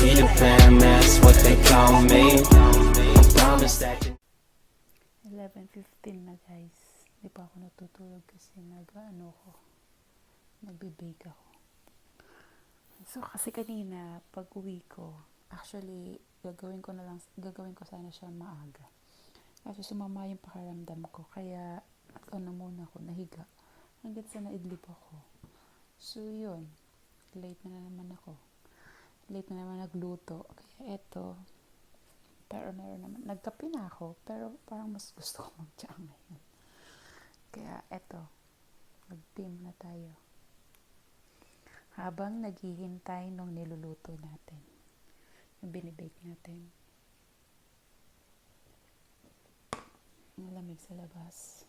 Peter Pan, that's what they call me. I promise that you 11:15 na guys. Hindi pa ako natutulog kasi nagbe-bake ako. So kasi kanina pag uwi ko, actually gagawin ko sana siya maaga. Kasi sumama yung pakiramdam ko, kaya muna ako nahiga hanggang sa naidlip ako. So yun, late na naman nagluto. Kaya eto, pero meron naman, nagkape na ako, pero parang mas gusto ko mag-tsa ngayon. Kaya eto, mag-team na tayo. Habang naghihintay nung niluluto natin, yung binibake natin. Malamig sa labas.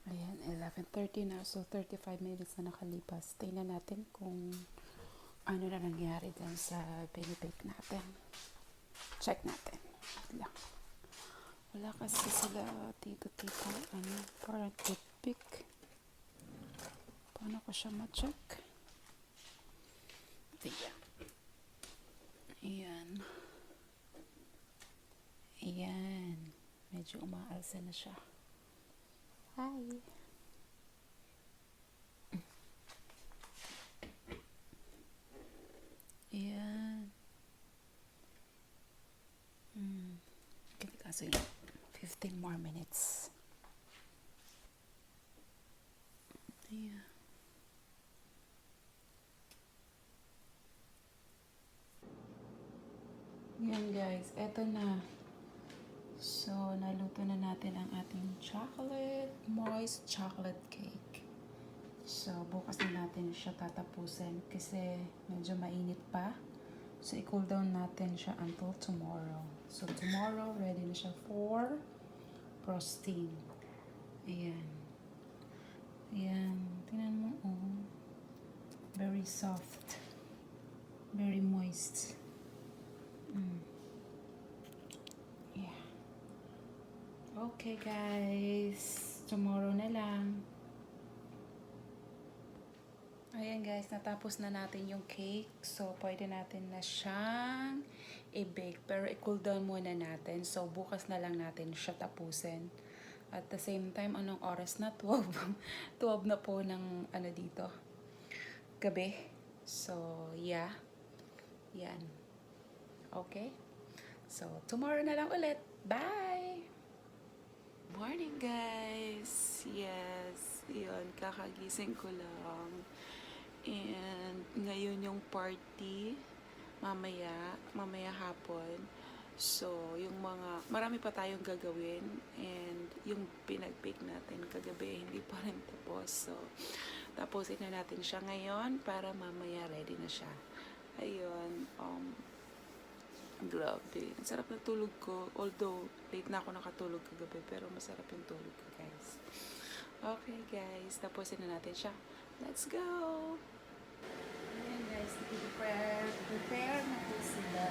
Ayan, 11:30 na. So, 35 minutes na nakalipas. Tingnan natin kung ano na nangyari dyan sa binibake natin. Check natin. Wait lang. Wala kasi sila dito parang toothpick. Paano ko siya ma-check? Ayan. Ayan. Ayan. Medyo umaalsa na siya. Hi! Ayan. Kasi 15 more minutes. Ayan. Yan guys, eto na. So, naluto na natin ang ating moist chocolate cake. So, bukas na natin siya tatapusin kasi medyo mainit pa. So, i-cool down natin siya until tomorrow. So, tomorrow, ready na siya for frosting. Ayan. Ayan. Tingnan mo, oh. Very soft. Very moist. Yeah. Okay, guys. Tomorrow na lang. Ayan guys, natapos na natin yung cake. So, pwede natin na siyang i-bake. Pero i-cool down muna natin. So, bukas na lang natin siya tapusin. At the same time, anong oras na? 12. 12 na po ng ano dito, gabi. So, yeah. Yan. Okay? So, tomorrow na lang ulit. Bye! Morning, guys! Yes, yun, kakagising ko lang. And ngayon yung party, mamaya hapon. So, yung marami pa tayong gagawin. And yung pinag-bake natin kagabi, hindi pa rin tapos. So, tapusin na natin siya ngayon para mamaya ready na siya. Ayun, grabe. Ang sarap na tulog ko. Although, late na ako nakatulog kagabi, pero masarap yung tulog ko, guys. Okay, guys. Tapusin na natin siya. Let's go! Ayan, guys. Prepare na po sila.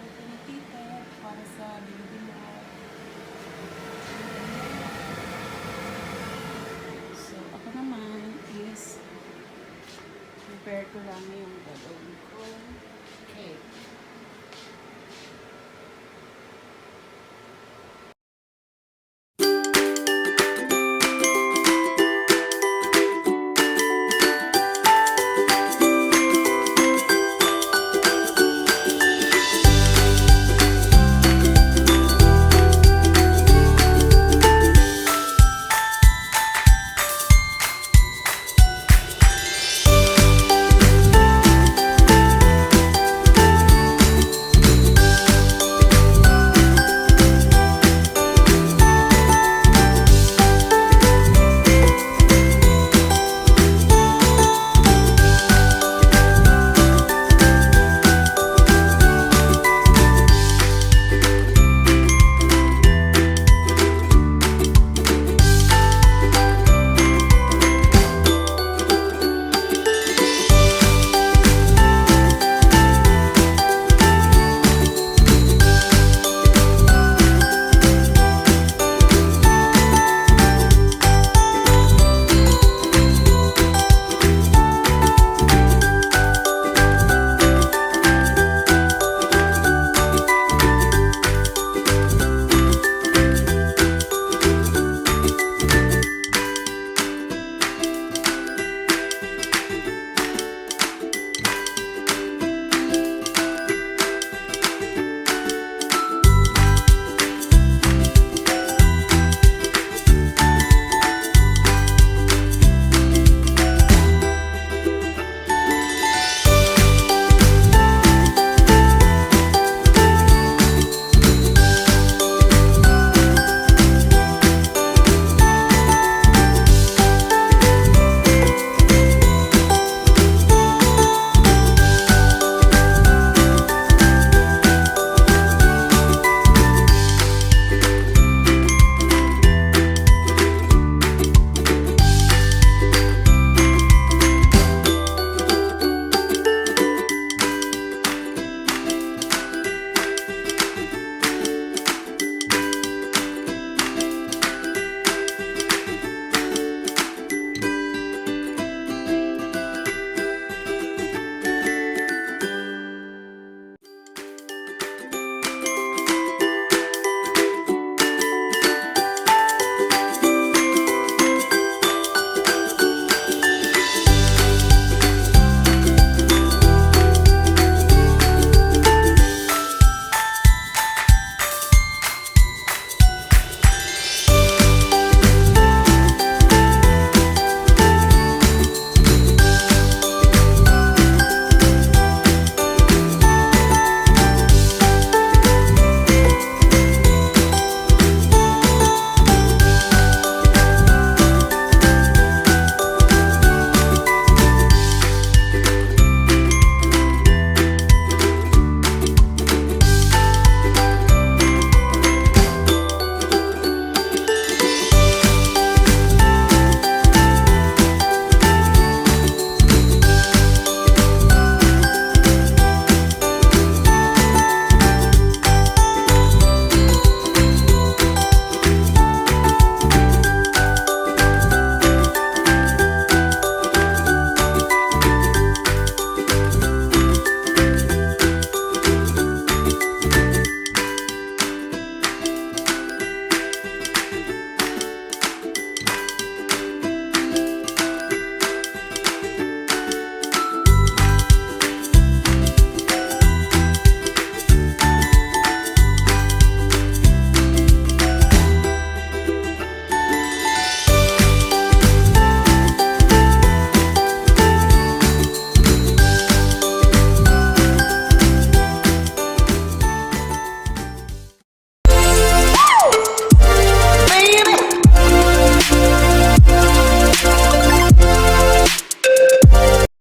Ito na tita para sa bilog-bilog. So, ako naman is prepare ko lang yung gagawin ko. Okay.